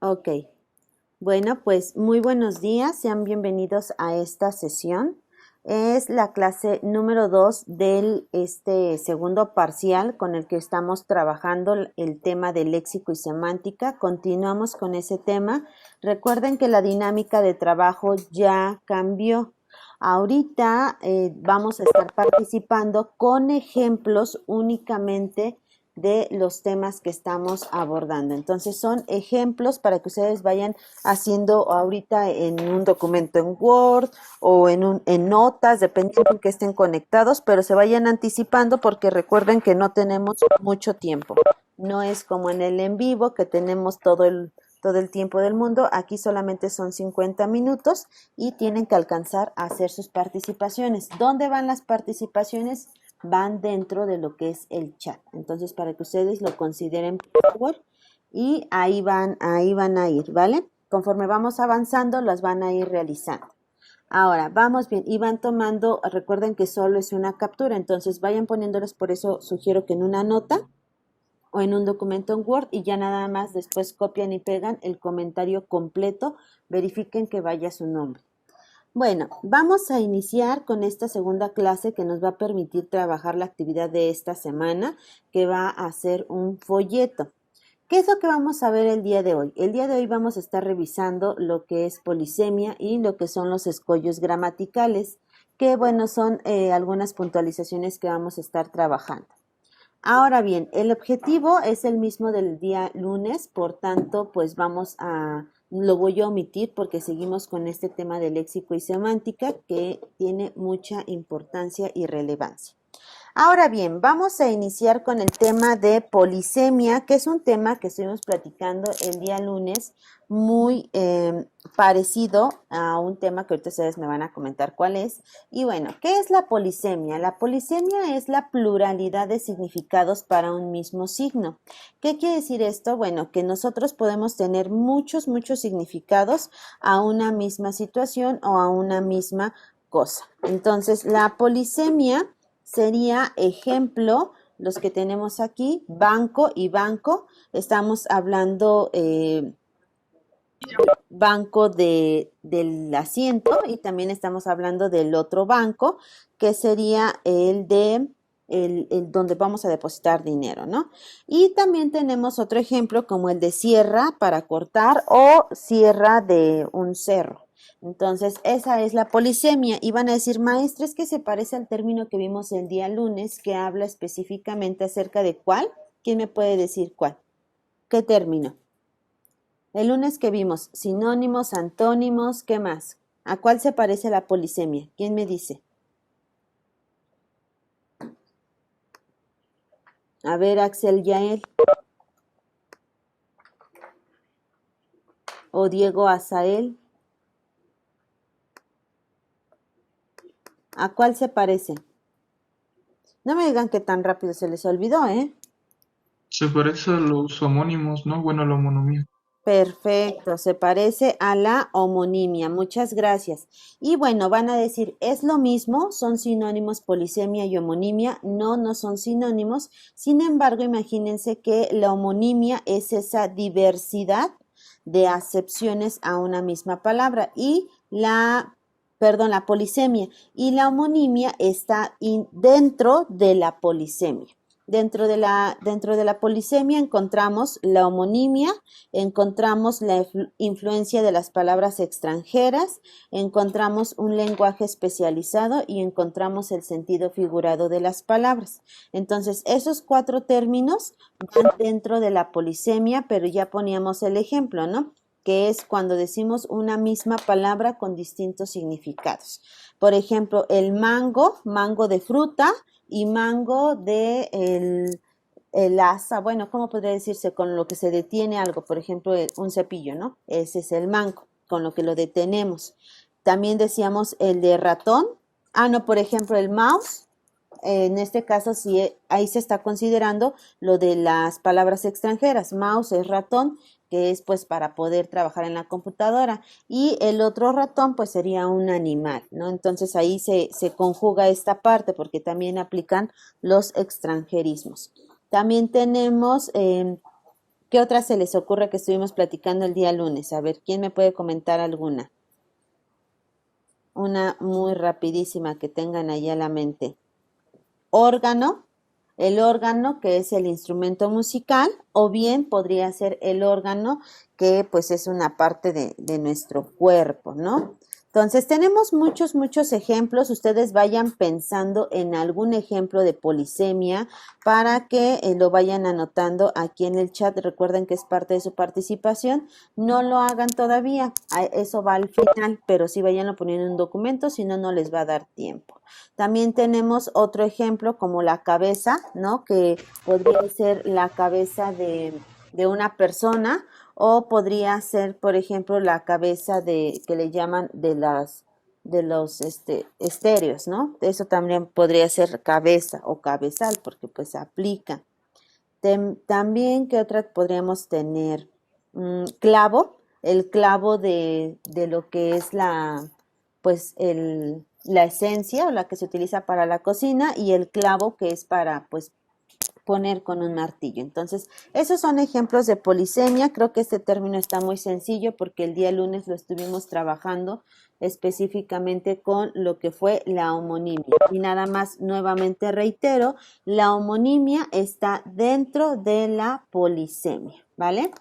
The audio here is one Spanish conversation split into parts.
Ok, bueno, pues muy buenos días, sean bienvenidos a esta sesión. Es la clase número 2 del segundo parcial con el que estamos trabajando el tema de léxico y semántica. Continuamos con ese tema. Recuerden que la dinámica de trabajo ya cambió. Ahorita vamos a estar participando con ejemplos únicamente de los temas que estamos abordando. Entonces son ejemplos para que ustedes vayan haciendo ahorita en un documento en Word o en notas, dependiendo en que estén conectados, pero se vayan anticipando porque recuerden que no tenemos mucho tiempo. No es como en el en vivo que tenemos todo el tiempo del mundo. Aquí solamente son 50 minutos y tienen que alcanzar a hacer sus participaciones. ¿Dónde van las participaciones? Van dentro de lo que es el chat. Entonces, para que ustedes lo consideren por favor, y ahí van a ir, ¿vale? Conforme vamos avanzando, las van a ir realizando. Ahora, vamos bien, y van tomando, recuerden que solo es una captura, entonces vayan poniéndolas, por eso sugiero que en una nota o en un documento en Word y ya nada más después copian y pegan el comentario completo, verifiquen que vaya su nombre. Bueno, vamos a iniciar con esta segunda clase que nos va a permitir trabajar la actividad de esta semana, que va a ser un folleto. ¿Qué es lo que vamos a ver el día de hoy? El día de hoy vamos a estar revisando lo que es polisemia y lo que son los escollos gramaticales, que bueno, son algunas puntualizaciones que vamos a estar trabajando. Ahora bien, el objetivo es el mismo del día lunes, por tanto, pues lo voy a omitir porque seguimos con este tema de léxico y semántica que tiene mucha importancia y relevancia. Ahora bien, vamos a iniciar con el tema de polisemia, que es un tema que estuvimos platicando el día lunes, muy parecido a un tema que ahorita ustedes me van a comentar cuál es. Y bueno, ¿qué es la polisemia? La polisemia es la pluralidad de significados para un mismo signo. ¿Qué quiere decir esto? Bueno, que nosotros podemos tener muchos significados a una misma situación o a una misma cosa. Entonces, la polisemia sería ejemplo, los que tenemos aquí, banco y banco. Estamos hablando banco del asiento y también estamos hablando del otro banco, que sería el donde vamos a depositar dinero, ¿no? Y también tenemos otro ejemplo como el de sierra para cortar o sierra de un cerro. Entonces, esa es la polisemia. Y van a decir, maestra, es que se parece al término que vimos el día lunes, que habla específicamente acerca de cuál. ¿Quién me puede decir cuál? ¿Qué término? El lunes que vimos sinónimos, antónimos, ¿qué más? ¿A cuál se parece la polisemia? ¿Quién me dice? A ver, Axel Yael o Diego Azael. ¿A cuál se parece? No me digan que tan rápido se les olvidó, ¿eh? Se parece a los homónimos, ¿no? Bueno, a la homonimia. Perfecto, se parece a la homonimia. Muchas gracias. Y bueno, van a decir, ¿es lo mismo? ¿Son sinónimos polisemia y homonimia? No, no son sinónimos. Sin embargo, imagínense que la homonimia es esa diversidad de acepciones a una misma palabra y la polisemia y la homonimia está dentro de la polisemia. Dentro de la polisemia encontramos la homonimia, encontramos la influencia de las palabras extranjeras, encontramos un lenguaje especializado y encontramos el sentido figurado de las palabras. Entonces, esos cuatro términos van dentro de la polisemia, pero ya poníamos el ejemplo, ¿no? Que es cuando decimos una misma palabra con distintos significados. Por ejemplo, el mango, mango de fruta, y mango de el asa, bueno, ¿cómo podría decirse? Con lo que se detiene algo, por ejemplo, un cepillo, ¿no? Ese es el mango, con lo que lo detenemos. También decíamos el de ratón. Ah, no, por ejemplo, el mouse. En este caso, sí, ahí se está considerando lo de las palabras extranjeras. Mouse es ratón, que es pues para poder trabajar en la computadora. Y el otro ratón pues sería un animal, ¿no? Entonces ahí se conjuga esta parte porque también aplican los extranjerismos. También tenemos ¿Qué otra se les ocurre que estuvimos platicando el día lunes? A ver, ¿quién me puede comentar alguna? Una muy rapidísima que tengan ahí a la mente. Órgano, el órgano que es el instrumento musical, o bien podría ser el órgano que pues es una parte de nuestro cuerpo, ¿no? Entonces tenemos muchos ejemplos. Ustedes vayan pensando en algún ejemplo de polisemia para que lo vayan anotando aquí en el chat. Recuerden que es parte de su participación. No lo hagan todavía, eso va al final, pero sí vayanlo poniendo en un documento, si no, no les va a dar tiempo. También tenemos otro ejemplo como la cabeza, ¿no? Que podría ser la cabeza de una persona, o podría ser, por ejemplo, la cabeza que le llaman de los estéreos, ¿no? Eso también podría ser cabeza o cabezal, porque pues aplica. También, ¿qué otra podríamos tener? Clavo, el clavo de lo que es pues la esencia o la que se utiliza para la cocina, y el clavo que es para pues poner con un martillo. Entonces, esos son ejemplos de polisemia. Creo que este término está muy sencillo porque el día lunes lo estuvimos trabajando específicamente con lo que fue la homonimia. Y nada más, nuevamente reitero, la homonimia está dentro de la polisemia, ¿vale?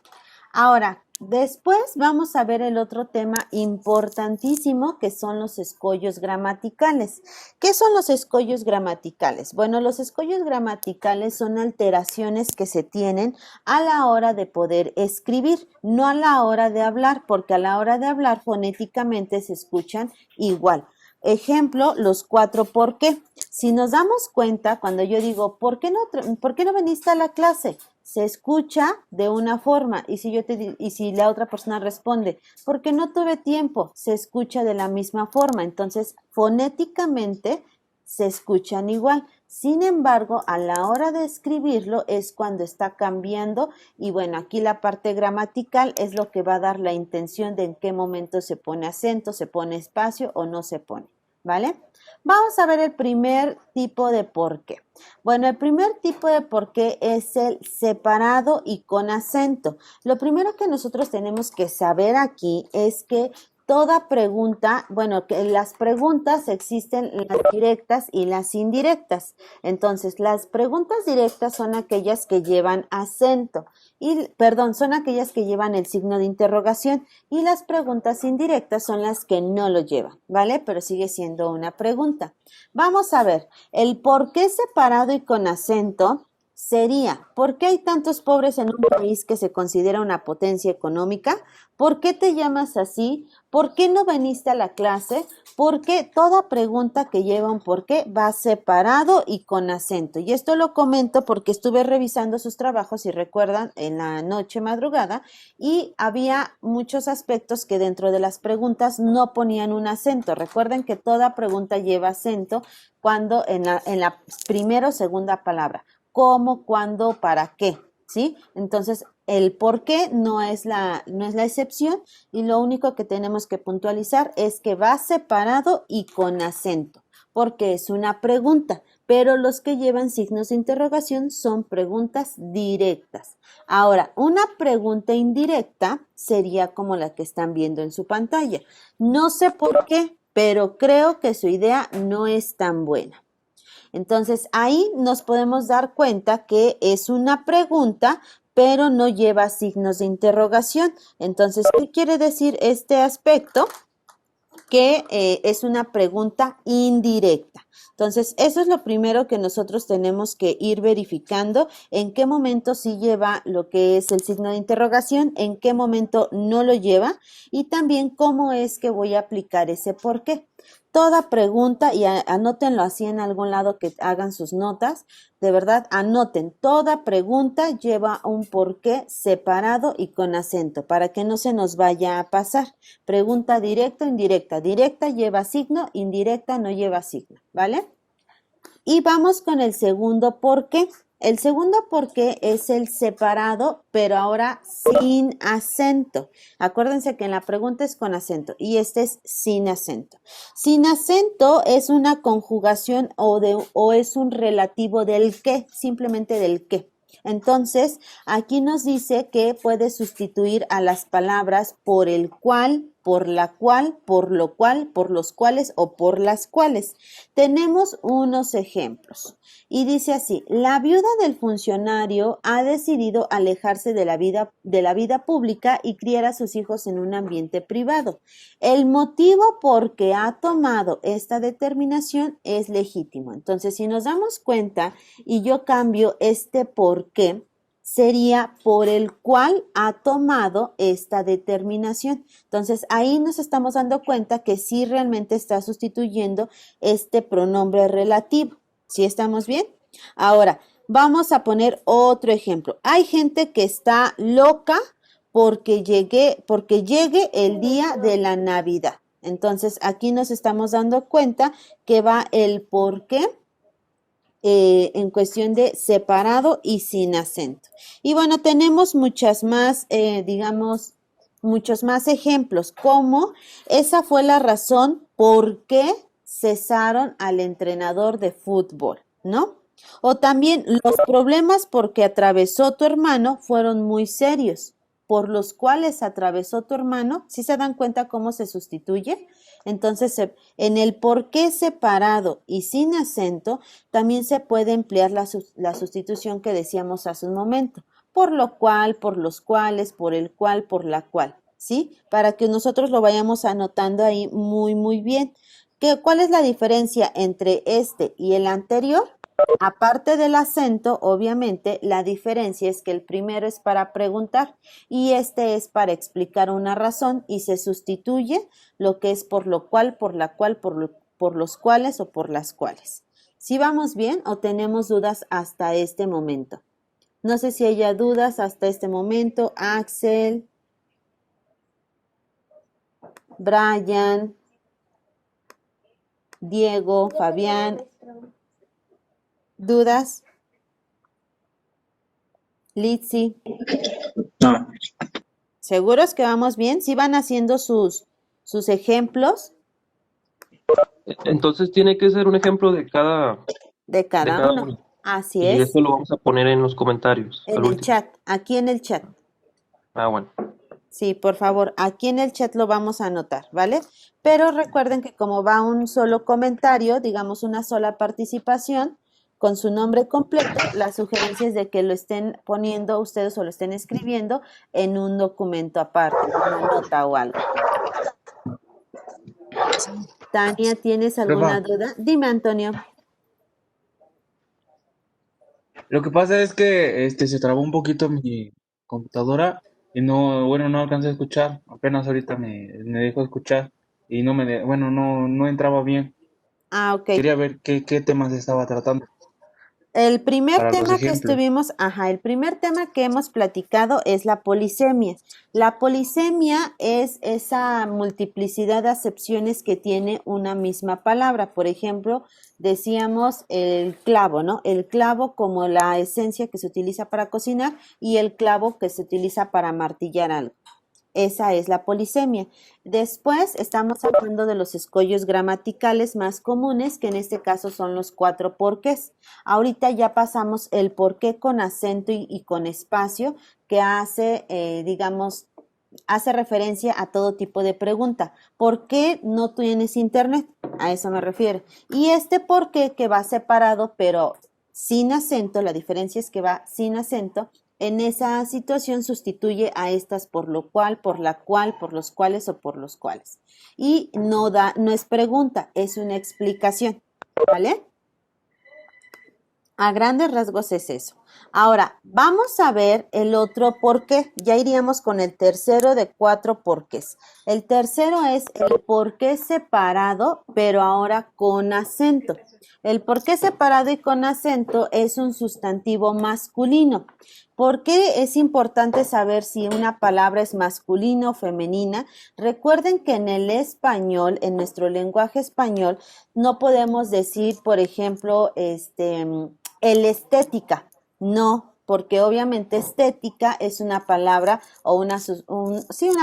Ahora, después vamos a ver el otro tema importantísimo, que son los escollos gramaticales. ¿Qué son los escollos gramaticales? Bueno, los escollos gramaticales son alteraciones que se tienen a la hora de poder escribir, no a la hora de hablar, porque a la hora de hablar fonéticamente se escuchan igual. Ejemplo, los 4 ¿por qué? Si nos damos cuenta, cuando yo digo, ¿por qué no viniste a la clase? Se escucha de una forma, y si la otra persona responde, porque no tuve tiempo, se escucha de la misma forma. Entonces, fonéticamente se escuchan igual. Sin embargo, a la hora de escribirlo es cuando está cambiando, y bueno, aquí la parte gramatical es lo que va a dar la intención de en qué momento se pone acento, se pone espacio o no se pone, ¿vale? Vamos a ver el primer tipo de por qué. Bueno, el primer tipo de por qué es el separado y con acento. Lo primero que nosotros tenemos que saber aquí es que toda pregunta, bueno, que las preguntas existen las directas y las indirectas. Entonces, las preguntas directas son aquellas que llevan acento, son aquellas que llevan el signo de interrogación, y las preguntas indirectas son las que no lo llevan, ¿vale? Pero sigue siendo una pregunta. Vamos a ver, el por qué separado y con acento sería, ¿por qué hay tantos pobres en un país que se considera una potencia económica? ¿Por qué te llamas así? ¿Por qué no viniste a la clase? Porque toda pregunta que lleva un por qué va separado y con acento. Y esto lo comento porque estuve revisando sus trabajos, si recuerdan, en la noche madrugada, y había muchos aspectos que dentro de las preguntas no ponían un acento. Recuerden que toda pregunta lleva acento cuando en la primera o segunda palabra. ¿Cómo, cuándo, para qué? ¿Sí? Entonces, el por qué no es la excepción, y lo único que tenemos que puntualizar es que va separado y con acento, porque es una pregunta, pero los que llevan signos de interrogación son preguntas directas. Ahora, una pregunta indirecta sería como la que están viendo en su pantalla. No sé por qué, pero creo que su idea no es tan buena. Entonces, ahí nos podemos dar cuenta que es una pregunta, pero no lleva signos de interrogación. Entonces, ¿qué quiere decir este aspecto? Que es una pregunta indirecta. Entonces, eso es lo primero que nosotros tenemos que ir verificando, en qué momento sí lleva lo que es el signo de interrogación, en qué momento no lo lleva, y también cómo es que voy a aplicar ese por qué. Toda pregunta, y anótenlo así en algún lado que hagan sus notas, de verdad, anoten, toda pregunta lleva un porqué separado y con acento, para que no se nos vaya a pasar. Pregunta directa o indirecta. Directa lleva signo, indirecta no lleva signo, ¿vale? Y vamos con el segundo porqué. El segundo porqué es el separado, pero ahora sin acento. Acuérdense que en la pregunta es con acento y este es sin acento. Sin acento es una conjugación o es un relativo del qué, simplemente del qué. Entonces, aquí nos dice que puede sustituir a las palabras por el cual, por la cual, por lo cual, por los cuales o por las cuales. Tenemos unos ejemplos. Y dice así: la viuda del funcionario ha decidido alejarse de la vida pública y criar a sus hijos en un ambiente privado. El motivo por que ha tomado esta determinación es legítimo. Entonces, si nos damos cuenta y yo cambio este por qué, sería por el cual ha tomado esta determinación. Entonces, ahí nos estamos dando cuenta que sí realmente está sustituyendo este pronombre relativo. ¿Sí estamos bien? Ahora, vamos a poner otro ejemplo. Hay gente que está loca porque llegue el día de la Navidad. Entonces, aquí nos estamos dando cuenta que va el por qué en cuestión de separado y sin acento. Y bueno, tenemos muchas más, muchos más ejemplos, como esa fue la razón por qué cesaron al entrenador de fútbol, ¿no? O también los problemas porque atravesó tu hermano fueron muy serios, por los cuales atravesó tu hermano. ¿Sí se dan cuenta cómo se sustituye? Entonces, en el por qué separado y sin acento, también se puede emplear la sustitución que decíamos hace un momento, por lo cual, por los cuales, por el cual, por la cual, ¿sí? Para que nosotros lo vayamos anotando ahí muy, muy bien. ¿Cuál es la diferencia entre este y el anterior? Aparte del acento, obviamente, la diferencia es que el primero es para preguntar y este es para explicar una razón y se sustituye lo que es por lo cual, por la cual, por los cuales o por las cuales. ¿Sí vamos bien o tenemos dudas hasta este momento? No sé si haya dudas hasta este momento. Axel, Brian, Diego, Fabián. ¿Dudas? Litsi. No. ¿Seguros que vamos bien? ¿Sí van haciendo sus ejemplos? Entonces tiene que ser un ejemplo de cada De cada uno. uno. Así Y es. eso lo vamos a poner en los comentarios. En al el último. chat, aquí en el chat. Bueno. Sí, por favor, aquí en el chat lo vamos a anotar, ¿vale? Pero recuerden que como va un solo comentario, digamos una sola participación, con su nombre completo, la sugerencia es de que lo estén poniendo ustedes o lo estén escribiendo en un documento aparte, una nota o algo. Tania, ¿tienes alguna duda? Dime, Antonio. Lo que pasa es que se trabó un poquito mi computadora y no, bueno, no alcancé a escuchar. Apenas ahorita me dejó escuchar y no entraba bien. Ah, ok. Quería ver qué temas estaba tratando El primer para los tema que ejemplos. el primer tema que hemos platicado es la polisemia. La polisemia es esa multiplicidad de acepciones que tiene una misma palabra. Por ejemplo, decíamos el clavo, ¿no? El clavo como la esencia que se utiliza para cocinar y el clavo que se utiliza para martillar algo. Esa es la polisemia. Después estamos hablando de los escollos gramaticales más comunes, que en este caso son los 4 porqués. Ahorita ya pasamos el porqué con acento y con espacio, que hace, hace referencia a todo tipo de pregunta. ¿Por qué no tienes internet? A eso me refiero. Y este porqué que va separado, pero sin acento, la diferencia es que va sin acento. En esa situación sustituye a estas por lo cual, por la cual, por los cuales o por los cuales. Y no es pregunta, es una explicación, ¿vale? A grandes rasgos es eso. Ahora, vamos a ver el otro por qué. Ya iríamos con el tercero de 4 porqués. El tercero es el porqué separado, pero ahora con acento. El porqué separado y con acento es un sustantivo masculino. ¿Por qué es importante saber si una palabra es masculina o femenina? Recuerden que en el español, en nuestro lenguaje español, no podemos decir, por ejemplo, el estética. No, porque obviamente estética es una palabra o una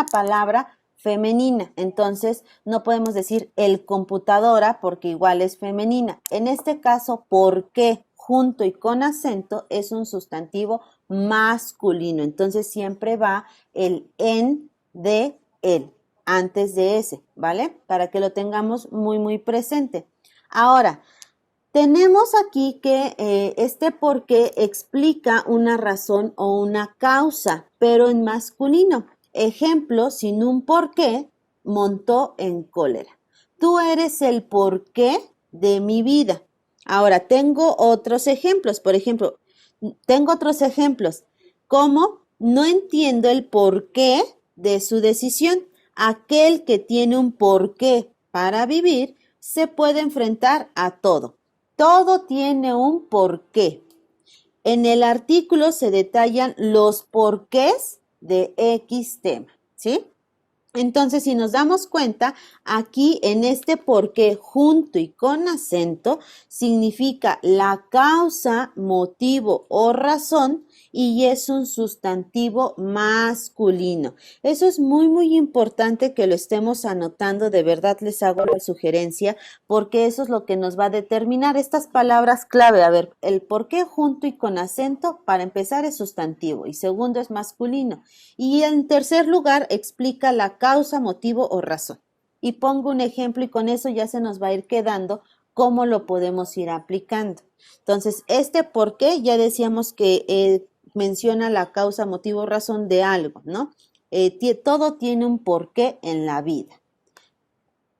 palabra femenina. Entonces, no podemos decir el computadora porque igual es femenina. En este caso, ¿por qué? Junto y con acento es un sustantivo masculino. Entonces, siempre va el en de él antes de ese, ¿vale? Para que lo tengamos muy, muy presente. Ahora, tenemos aquí que este por qué explica una razón o una causa, pero en masculino. Ejemplo, sin un por qué, montó en cólera. Tú eres el porqué de mi vida. Ahora, tengo otros ejemplos. Por ejemplo, como no entiendo el porqué de su decisión. Aquel que tiene un porqué para vivir se puede enfrentar a todo. Todo tiene un porqué. En el artículo se detallan los porqués de X tema, ¿sí? Entonces, si nos damos cuenta, aquí en este porqué junto y con acento significa la causa, motivo o razón y es un sustantivo masculino. Eso es muy, muy importante que lo estemos anotando. De verdad les hago la sugerencia porque eso es lo que nos va a determinar estas palabras clave. A ver, el porqué junto y con acento, para empezar, es sustantivo y segundo es masculino. Y en tercer lugar, explica la causa, motivo o razón. Y pongo un ejemplo y con eso ya se nos va a ir quedando cómo lo podemos ir aplicando. Entonces, este por qué ya decíamos que menciona la causa, motivo, razón de algo, ¿no? Todo tiene un porqué en la vida.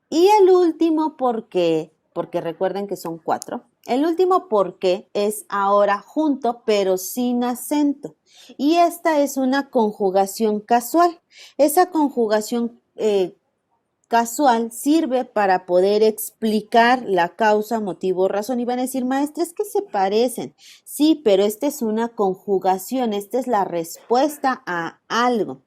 Y el último porqué, porque recuerden que son 4, el último porqué es ahora junto, pero sin acento. Y esta es una conjugación casual. Esa conjugación casual sirve para poder explicar la causa, motivo, razón. Y van a decir, maestra, es que se parecen. Sí, pero esta es una conjugación, esta es la respuesta a algo.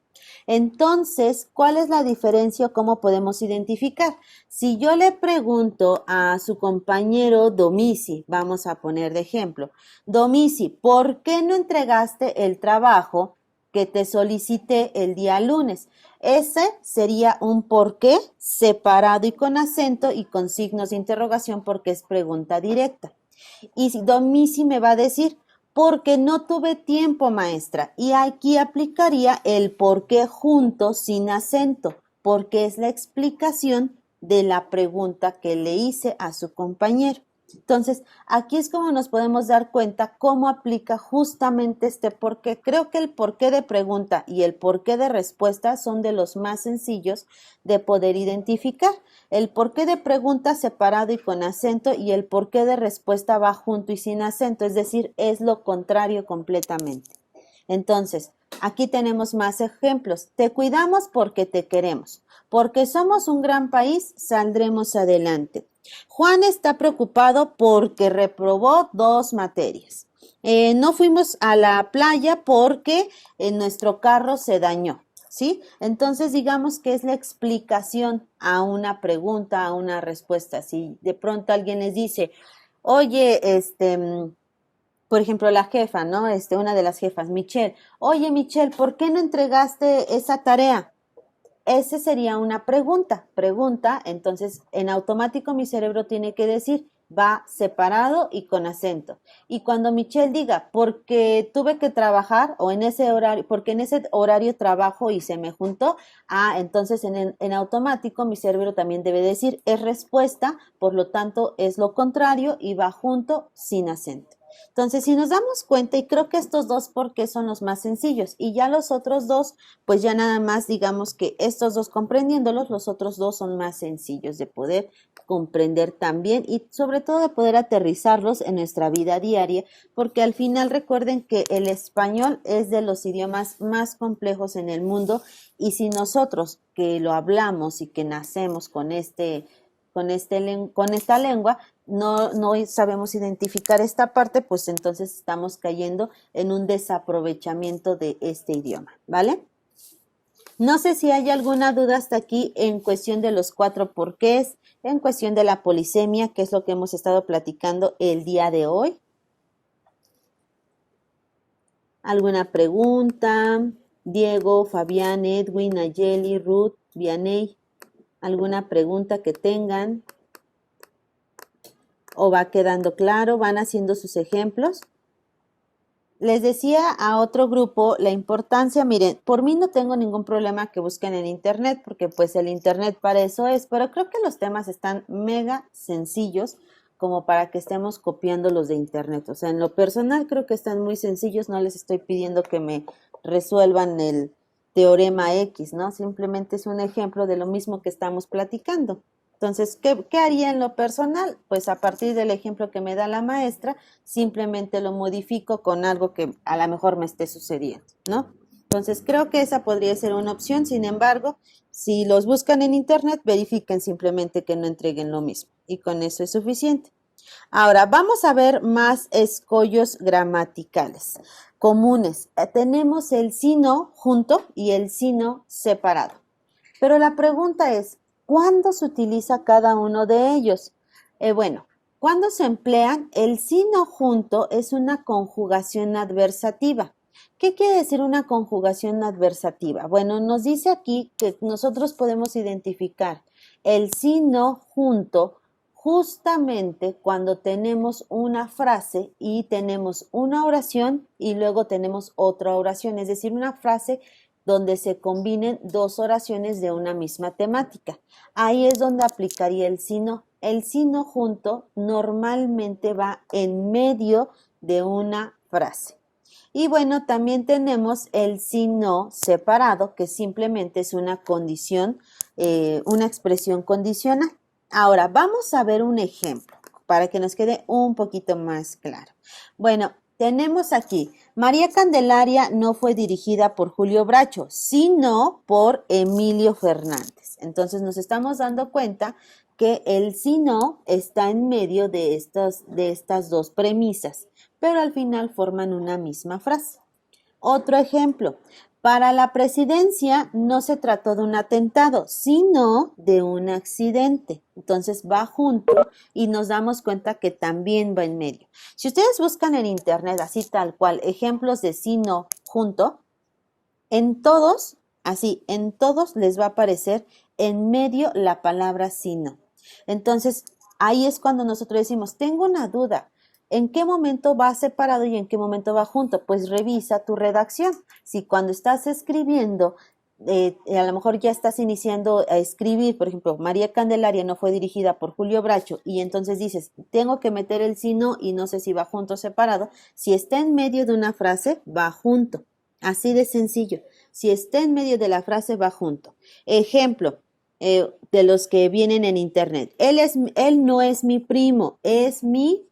Entonces, ¿cuál es la diferencia o cómo podemos identificar? Si yo le pregunto a su compañero Domici, vamos a poner de ejemplo, Domici, ¿por qué no entregaste el trabajo que te solicité el día lunes? Ese sería un por qué separado y con acento y con signos de interrogación porque es pregunta directa. Y si Domici me va a decir, porque no tuve tiempo, maestra. Y aquí aplicaría el por qué junto sin acento, porque es la explicación de la pregunta que le hice a su compañero. Entonces, aquí es como nos podemos dar cuenta cómo aplica justamente este porqué. Creo que el porqué de pregunta y el porqué de respuesta son de los más sencillos de poder identificar. El porqué de pregunta separado y con acento y el porqué de respuesta va junto y sin acento, es decir, es lo contrario completamente. Entonces, aquí tenemos más ejemplos. Te cuidamos porque te queremos. Porque somos un gran país, saldremos adelante. Juan está preocupado porque reprobó 2 materias. No fuimos a la playa porque nuestro carro se dañó, ¿sí? Entonces, digamos que es la explicación a una pregunta, a una respuesta. Si de pronto alguien les dice, oye, por ejemplo, la jefa, ¿no? Una de las jefas, Michelle. Oye, Michelle, ¿por qué no entregaste esa tarea? Esa sería una pregunta, entonces en automático mi cerebro tiene que decir, va separado y con acento. Y cuando Michelle diga, porque tuve que trabajar o en ese horario, porque en ese horario trabajo y se me juntó, entonces en automático mi cerebro también debe decir, es respuesta, por lo tanto es lo contrario y va junto sin acento. Entonces, si nos damos cuenta, y creo que estos 2 porque son los más sencillos, y ya los otros 2, pues ya nada más digamos que estos 2 comprendiéndolos, los otros 2 son más sencillos de poder comprender también y sobre todo de poder aterrizarlos en nuestra vida diaria, porque al final recuerden que el español es de los idiomas más complejos en el mundo y si nosotros que lo hablamos y que nacemos con esta lengua, no sabemos identificar esta parte, pues entonces estamos cayendo en un desaprovechamiento de este idioma, ¿vale? No sé si hay alguna duda hasta aquí en cuestión de los 4 porqués, en cuestión de la polisemia, que es lo que hemos estado platicando el día de hoy. ¿Alguna pregunta? Diego, Fabián, Edwin, Nayeli, Ruth, Vianey, ¿alguna pregunta que tengan? ¿O va quedando claro? ¿Van haciendo sus ejemplos? Les decía a otro grupo la importancia, miren, por mí no tengo ningún problema que busquen en internet, porque pues el internet para eso es, pero creo que los temas están mega sencillos como para que estemos copiando los de internet. O sea, en lo personal creo que están muy sencillos, no les estoy pidiendo que me resuelvan el teorema X, ¿no? Simplemente es un ejemplo de lo mismo que estamos platicando. Entonces, ¿qué haría en lo personal? Pues a partir del ejemplo que me da la maestra, simplemente lo modifico con algo que a lo mejor me esté sucediendo, ¿no? Entonces, creo que esa podría ser una opción. Sin embargo, si los buscan en internet, verifiquen simplemente que no entreguen lo mismo. Y con eso es suficiente. Ahora, vamos a ver más escollos gramaticales comunes. Tenemos el sino junto y el sino separado. Pero la pregunta es, ¿cuándo se utiliza cada uno de ellos? Bueno, cuando se emplean, el sino junto es una conjugación adversativa. ¿Qué quiere decir una conjugación adversativa? Bueno, nos dice aquí que nosotros podemos identificar el sino junto justamente cuando tenemos una frase y tenemos una oración y luego tenemos otra oración, es decir, una frase donde se combinen dos oraciones de una misma temática. Ahí es donde aplicaría el sino. El sino junto normalmente va en medio de una frase. Y bueno, también tenemos el sino separado, que simplemente es una condición, una expresión condicional. Ahora, vamos a ver un ejemplo para que nos quede un poquito más claro. Bueno, tenemos aquí, María Candelaria no fue dirigida por Julio Bracho, sino por Emilio Fernández. Entonces nos estamos dando cuenta que el sino está en medio de estas dos premisas, pero al final forman una misma frase. Otro ejemplo, para la presidencia no se trató de un atentado, sino de un accidente. Entonces va junto y nos damos cuenta que también va en medio. Si ustedes buscan en internet así tal cual ejemplos de sino junto, en todos, así, en todos les va a aparecer en medio la palabra sino. Entonces ahí es cuando nosotros decimos, tengo una duda. ¿En qué momento va separado y en qué momento va junto? Pues revisa tu redacción. Si cuando estás escribiendo, a lo mejor ya estás iniciando a escribir, por ejemplo, María Candelaria no fue dirigida por Julio Bracho y entonces dices, tengo que meter el sino y no sé si va junto o separado. Si está en medio de una frase, va junto. Así de sencillo. Si está en medio de la frase, va junto. Ejemplo, de los que vienen en internet. Él no es mi primo, es mi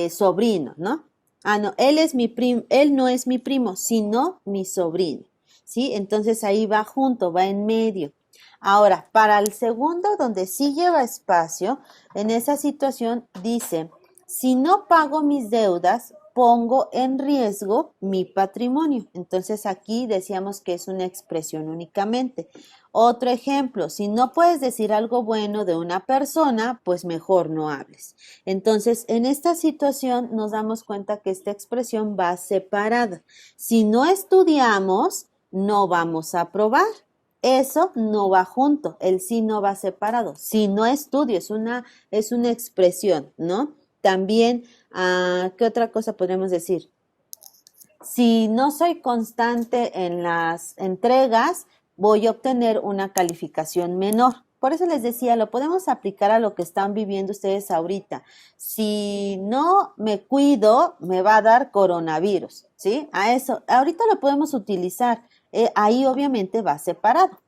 sobrino, ¿no? No, él no es mi primo, sino mi sobrino, ¿sí? Entonces ahí va junto, va en medio. Ahora, para el segundo, donde sí lleva espacio, en esa situación dice, si no pago mis deudas, pongo en riesgo mi patrimonio. Entonces aquí decíamos que es una expresión únicamente. Otro ejemplo, si no puedes decir algo bueno de una persona, pues mejor no hables. Entonces, en esta situación nos damos cuenta que esta expresión va separada. Si no estudiamos, no vamos a aprobar. Eso no va junto, el sí no va separado. Si no estudio, es una expresión, ¿no? También, ¿qué otra cosa podemos decir? Si no soy constante en las entregas, voy a obtener una calificación menor. Por eso les decía, lo podemos aplicar a lo que están viviendo ustedes ahorita. Si no me cuido, me va a dar coronavirus, ¿sí? A eso, ahorita lo podemos utilizar. Ahí obviamente va separado.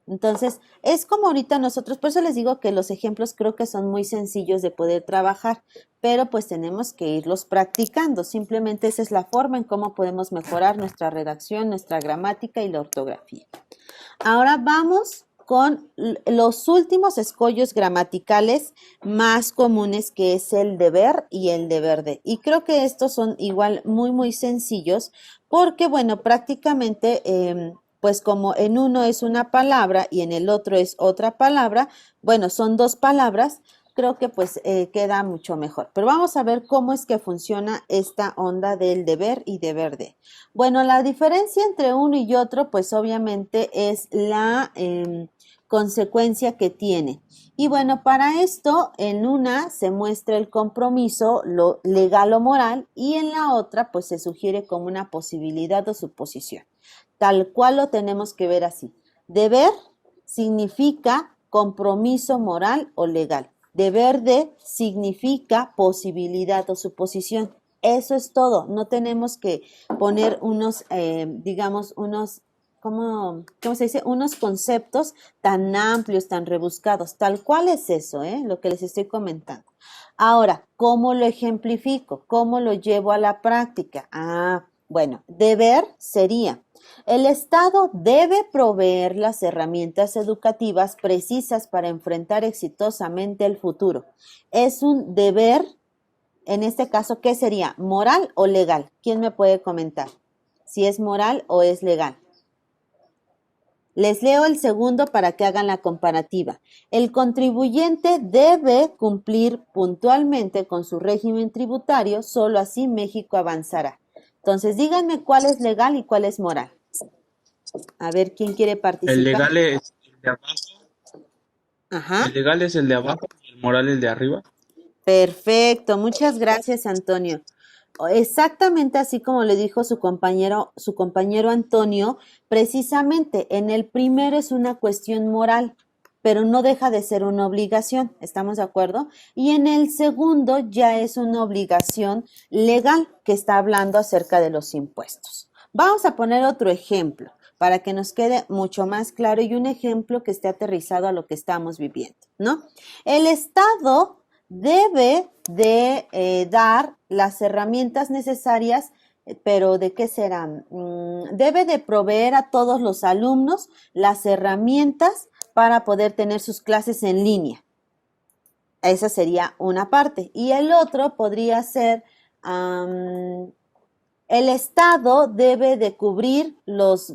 Entonces, es como ahorita nosotros, por eso les digo que los ejemplos creo que son muy sencillos de poder trabajar, pero pues tenemos que irlos practicando. Simplemente esa es la forma en cómo podemos mejorar nuestra redacción, nuestra gramática y la ortografía. Ahora vamos con los últimos escollos gramaticales más comunes, que es el deber y el deber de. Y creo que estos son igual muy sencillos porque, bueno, prácticamente pues como en uno es una palabra y en el otro es otra palabra, bueno, son dos palabras, creo que pues queda mucho mejor. Pero vamos a ver cómo es que funciona esta onda del deber y deber de. Bueno, la diferencia entre uno y otro pues obviamente es la consecuencia que tiene. Y bueno, para esto en una se muestra el compromiso lo legal o moral y en la otra pues se sugiere como una posibilidad o suposición. Tal cual lo tenemos que ver así. Deber significa compromiso moral o legal. Deber de significa posibilidad o suposición. Eso es todo. No tenemos que poner unos, digamos, unos, ¿cómo se dice? Unos conceptos tan amplios, tan rebuscados. Tal cual es eso, lo que les estoy comentando. Ahora, ¿cómo lo ejemplifico? ¿Cómo lo llevo a la práctica? Bueno, deber sería: el Estado debe proveer las herramientas educativas precisas para enfrentar exitosamente el futuro. Es un deber, en este caso, ¿qué sería? ¿Moral o legal? ¿Quién me puede comentar si es moral o es legal? Les leo el segundo para que hagan la comparativa. El contribuyente debe cumplir puntualmente con su régimen tributario, solo así México avanzará. Entonces, díganme cuál es legal y cuál es moral. A ver, ¿quién quiere participar? El legal es el de abajo. Ajá. El legal es el de abajo y el moral el de arriba. Perfecto, muchas gracias, Antonio. Exactamente así como le dijo su compañero Antonio, precisamente en el primero es una cuestión moral, pero no deja de ser una obligación, ¿estamos de acuerdo? Y en el segundo ya es una obligación legal que está hablando acerca de los impuestos. Vamos a poner otro ejemplo para que nos quede mucho más claro y un ejemplo que esté aterrizado a lo que estamos viviendo, ¿no? El Estado debe de dar las herramientas necesarias, pero ¿de qué serán? Debe de proveer a todos los alumnos las herramientas para poder tener sus clases en línea. Esa sería una parte. Y el otro podría ser, el Estado debe de cubrir los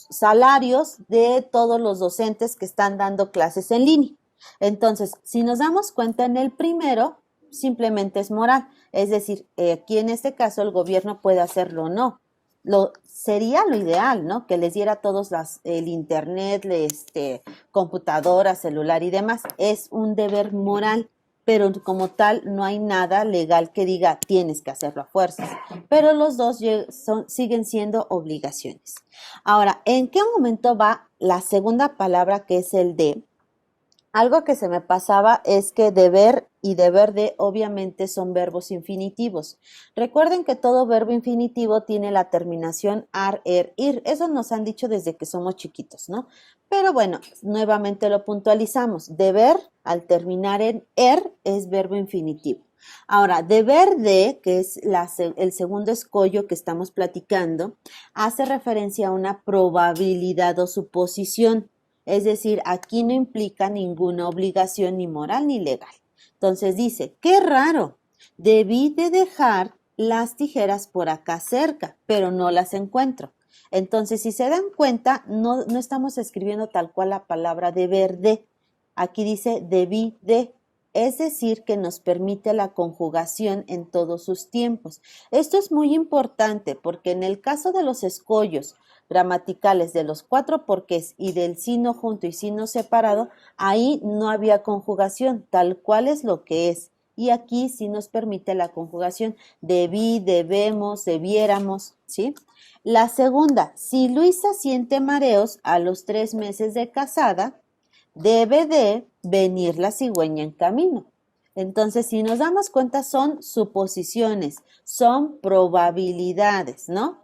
salarios de todos los docentes que están dando clases en línea. Entonces, si nos damos cuenta en el primero, simplemente es moral. Es decir, aquí en este caso el gobierno puede hacerlo o no. Sería lo ideal, ¿no? Que les diera a todos el internet, computadora, celular y demás. Es un deber moral, pero como tal no hay nada legal que diga tienes que hacerlo a fuerzas. Pero los dos siguen siendo obligaciones. Ahora, ¿en qué momento va la segunda palabra que es el de? Algo que se me pasaba es que deber y deber de obviamente son verbos infinitivos. Recuerden que todo verbo infinitivo tiene la terminación ar, er, ir. Eso nos han dicho desde que somos chiquitos, ¿no? Pero bueno, nuevamente lo puntualizamos. Deber, al terminar en er, es verbo infinitivo. Ahora, deber de, que es el segundo escollo que estamos platicando, hace referencia a una probabilidad o suposición. Es decir, aquí no implica ninguna obligación ni moral ni legal. Entonces dice, qué raro, debí de dejar las tijeras por acá cerca, pero no las encuentro. Entonces, si se dan cuenta, no estamos escribiendo tal cual la palabra deber de. Aquí dice debí de, es decir, que nos permite la conjugación en todos sus tiempos. Esto es muy importante porque en el caso de los escollos gramaticales de los 4 porqués y del sino junto y sino separado, ahí no había conjugación, tal cual es lo que es. Y aquí sí nos permite la conjugación debí, debemos, debiéramos, ¿sí? La segunda, si Luisa siente mareos a los 3 meses de casada, debe de venir la cigüeña en camino. Entonces, si nos damos cuenta, son suposiciones, son probabilidades, ¿no?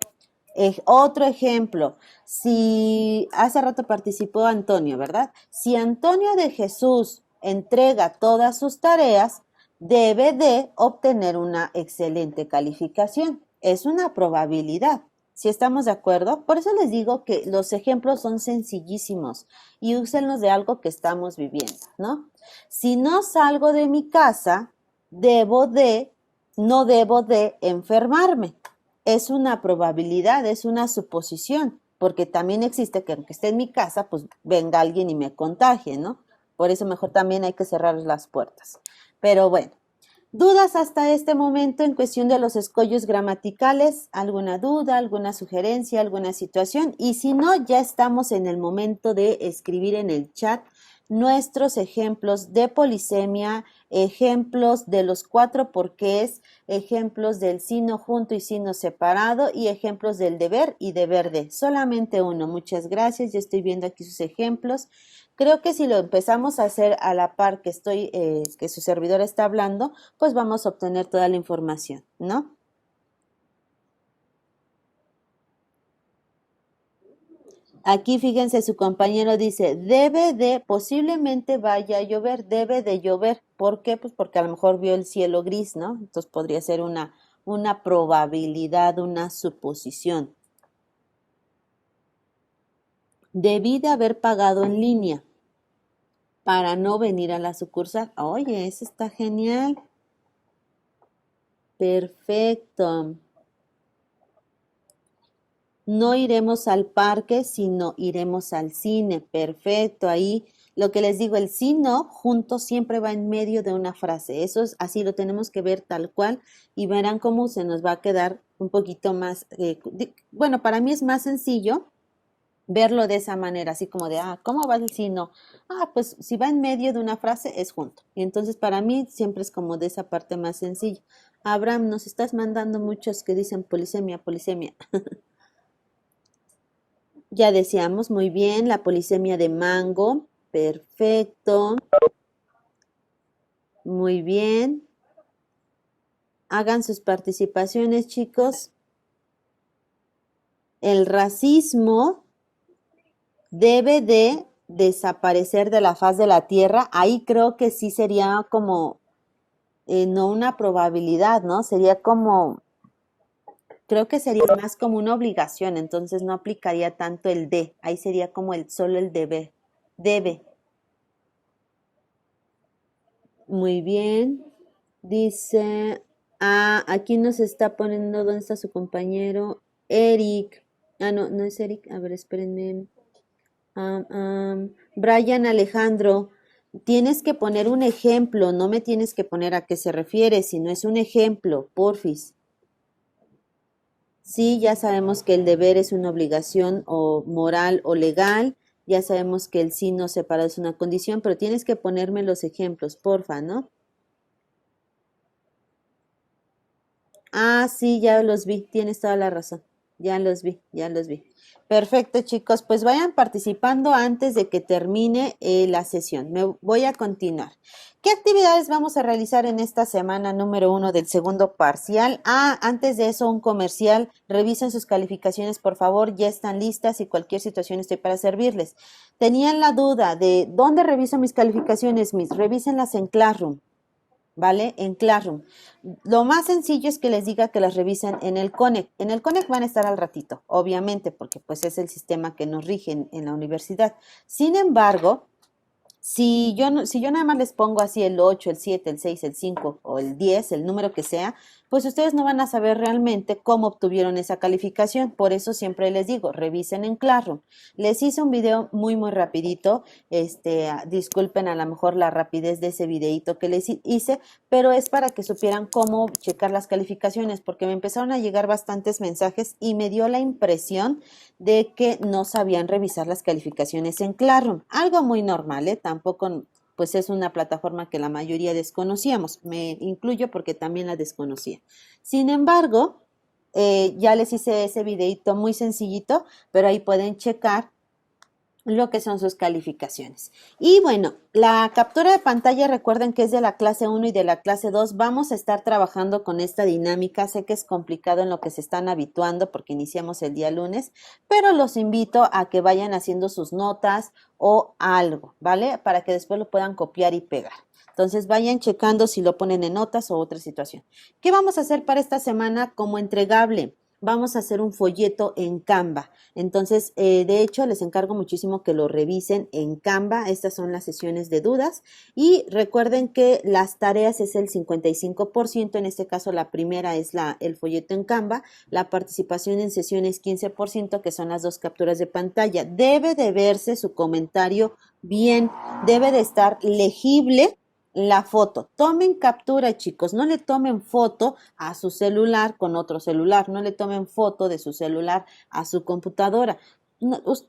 Otro ejemplo, si hace rato participó Antonio, ¿verdad? Si Antonio de Jesús entrega todas sus tareas, debe de obtener una excelente calificación. Es una probabilidad. ¿Sí estamos de acuerdo? Por eso les digo que los ejemplos son sencillísimos y úsenlos de algo que estamos viviendo, ¿no? Si no salgo de mi casa, no debo de enfermarme. Es una probabilidad, es una suposición, porque también existe que aunque esté en mi casa, pues venga alguien y me contagie, ¿no? Por eso mejor también hay que cerrar las puertas. Pero bueno, ¿dudas hasta este momento en cuestión de los escollos gramaticales? ¿Alguna duda, alguna sugerencia, alguna situación? Y si no, ya estamos en el momento de escribir en el chat nuestros ejemplos de polisemia, ejemplos de los 4 porqués, ejemplos del sino junto y sino separado y ejemplos del deber y deber de. Solamente uno. Muchas gracias. Ya estoy viendo aquí sus ejemplos. Creo que si lo empezamos a hacer a la par que que su servidor está hablando, pues vamos a obtener toda la información, ¿no? Aquí fíjense, su compañero dice, posiblemente vaya a llover, debe de llover. ¿Por qué? Pues porque a lo mejor vio el cielo gris, ¿no? Entonces podría ser una probabilidad, una suposición. Debí de haber pagado en línea para no venir a la sucursal. Oye, eso está genial. Perfecto. No iremos al parque, sino iremos al cine. Perfecto. Ahí lo que les digo, el sino junto siempre va en medio de una frase. Eso es así, lo tenemos que ver tal cual y verán cómo se nos va a quedar un poquito más. Bueno, para mí es más sencillo verlo de esa manera, así como de, ¿cómo va el sino? Pues si va en medio de una frase es junto. Y entonces para mí siempre es como de esa parte más sencilla. Abraham, nos estás mandando muchos que dicen polisemia, polisemia. Ya decíamos, muy bien, la polisemia de mango, perfecto, muy bien. Hagan sus participaciones, chicos. El racismo debe de desaparecer de la faz de la tierra. Ahí creo que sí sería como, no una probabilidad, ¿no? Sería como, creo que sería más como una obligación, entonces no aplicaría tanto el de, ahí sería como solo el debe, debe. Muy bien, dice, aquí nos está poniendo, ¿dónde está su compañero? Eric, no, no es Eric, a ver, espérenme. Brian Alejandro, tienes que poner un ejemplo, no me tienes que poner a qué se refiere, sino es un ejemplo, porfis. Sí, ya sabemos que el deber es una obligación o moral o legal, ya sabemos que el sí no separado es una condición, pero tienes que ponerme los ejemplos, porfa, ¿no? Sí, ya los vi, tienes toda la razón, ya los vi, ya los vi. Perfecto, chicos, pues vayan participando antes de que termine la sesión. Me voy a continuar. ¿Qué actividades vamos a realizar en esta semana número 1 del segundo parcial? Antes de eso, un comercial. Revisen sus calificaciones, por favor, ya están listas y cualquier situación estoy para servirles. Tenían la duda de ¿dónde reviso mis calificaciones, mis? Revísenlas en Classroom. ¿Vale? En Classroom. Lo más sencillo es que les diga que las revisen en el Connect. En el Connect van a estar al ratito, obviamente, porque pues es el sistema que nos rige en la universidad. Sin embargo, si yo nada más les pongo así el 8, el 7, el 6, el 5 o el 10, el número que sea, pues ustedes no van a saber realmente cómo obtuvieron esa calificación. Por eso siempre les digo, revisen en Classroom. Les hice un video muy, muy rapidito. Disculpen a lo mejor la rapidez de ese videito que les hice, pero es para que supieran cómo checar las calificaciones, porque me empezaron a llegar bastantes mensajes y me dio la impresión de que no sabían revisar las calificaciones en Classroom. Algo muy normal, tampoco pues es una plataforma que la mayoría desconocíamos. Me incluyo porque también la desconocía. Sin embargo, ya les hice ese videito muy sencillito, pero ahí pueden checar lo que son sus calificaciones. Y bueno, la captura de pantalla, recuerden que es de la clase 1 y de la clase 2. Vamos a estar trabajando con esta dinámica. Sé que es complicado en lo que se están habituando porque iniciamos el día lunes, pero los invito a que vayan haciendo sus notas o algo, ¿vale? Para que después lo puedan copiar y pegar. Entonces vayan checando si lo ponen en notas o otra situación. ¿Qué vamos a hacer para esta semana como entregable? Vamos a hacer un folleto en Canva. Entonces, de hecho, les encargo muchísimo que lo revisen en Canva. Estas son las sesiones de dudas. Y recuerden que las tareas es el 55%. En este caso, la primera es el folleto en Canva. La participación en sesiones 15%, que son las 2 capturas de pantalla. Debe de verse su comentario bien, debe de estar legible la foto. Tomen captura, chicos, no le tomen foto a su celular con otro celular, no le tomen foto de su celular a su computadora.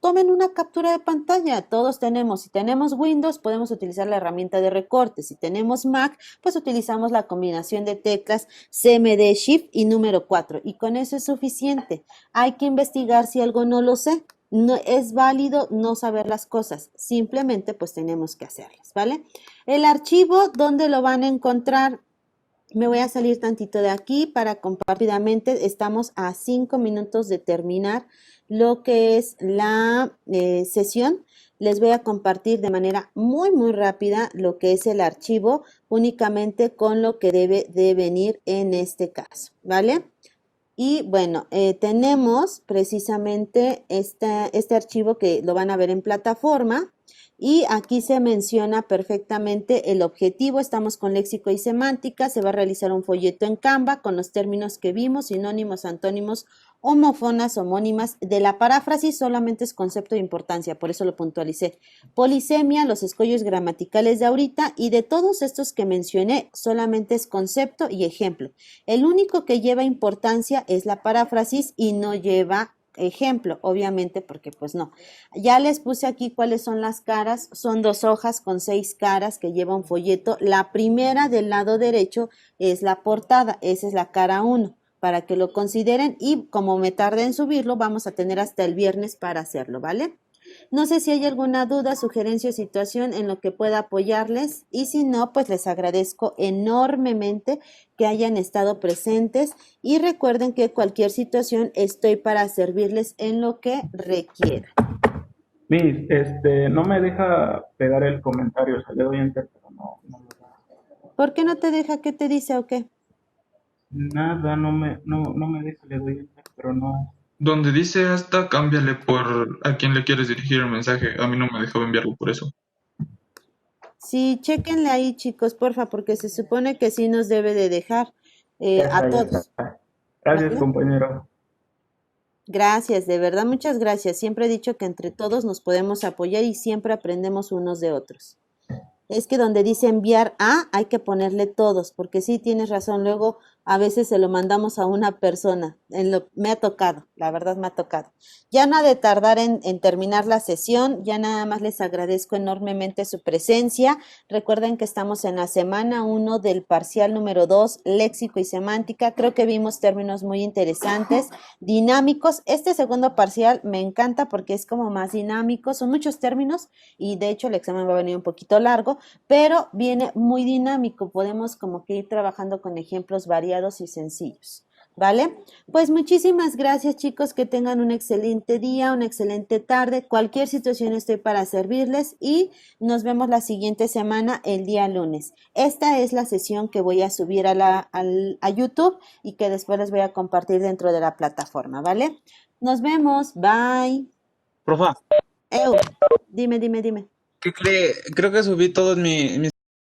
Tomen una captura de pantalla, todos tenemos, si tenemos Windows podemos utilizar la herramienta de recorte, si tenemos Mac pues utilizamos la combinación de teclas CMD Shift y número 4 y con eso es suficiente. Hay que investigar si algo no lo sé, no es válido no saber las cosas, simplemente pues tenemos que hacerlas, ¿vale? El archivo, ¿dónde lo van a encontrar? Me voy a salir tantito de aquí para compartir rápidamente. Estamos a 5 minutos de terminar lo que es la sesión. Les voy a compartir de manera muy rápida lo que es el archivo, únicamente con lo que debe de venir en este caso, ¿vale? Y bueno, tenemos precisamente este archivo que lo van a ver en plataforma. Y aquí se menciona perfectamente el objetivo, estamos con léxico y semántica, se va a realizar un folleto en Canva con los términos que vimos, sinónimos, antónimos, homófonas, homónimas. De la paráfrasis solamente es concepto de importancia, por eso lo puntualicé. Polisemia, los escollos gramaticales de ahorita y de todos estos que mencioné solamente es concepto y ejemplo. El único que lleva importancia es la paráfrasis y no lleva ejemplo, obviamente, porque pues no. Ya les puse aquí cuáles son las caras, son 2 hojas con 6 caras que lleva un folleto. La primera del lado derecho es la portada, esa es la cara 1, para que lo consideren y como me tardé en subirlo, vamos a tener hasta el viernes para hacerlo, ¿vale? No sé si hay alguna duda, sugerencia o situación en lo que pueda apoyarles y si no, pues les agradezco enormemente que hayan estado presentes y recuerden que cualquier situación estoy para servirles en lo que requieran. Miss, no me deja pegar el comentario, o sea, le doy enter, pero no me deja. ¿Por qué no te deja? ¿Qué te dice o qué? Nada, no me deja, le doy enter, pero no. Donde dice hasta, cámbiale por a quién le quieres dirigir el mensaje. A mí no me dejaba enviarlo por eso. Sí, chéquenle ahí, chicos, porfa, porque se supone que sí nos debe de dejar Ya a está, ya todos. está. Gracias, ¿Vale? compañero. Gracias, de verdad, muchas gracias. Siempre he dicho que entre todos nos podemos apoyar y siempre aprendemos unos de otros. Es que donde dice enviar a, hay que ponerle todos, porque sí tienes razón, luego a veces se lo mandamos a una persona. Me ha tocado, la verdad me ha tocado. Ya no ha de tardar en terminar la sesión, ya nada más les agradezco enormemente su presencia. Recuerden que estamos en la semana 1 del parcial número 2, léxico y semántica. Creo que vimos términos muy interesantes, dinámicos. Este segundo parcial me encanta porque es como más dinámico, son muchos términos y de hecho el examen va a venir un poquito largo, pero viene muy dinámico, podemos como que ir trabajando con ejemplos variados y sencillos, ¿vale? Pues muchísimas gracias, chicos, que tengan un excelente día, una excelente tarde, cualquier situación estoy para servirles y nos vemos la siguiente semana el día lunes. Esta es la sesión que voy a subir a YouTube y que después les voy a compartir dentro de la plataforma, ¿vale? Nos vemos, bye. Profa, Dime. ¿qué cree? Creo que subí todos mis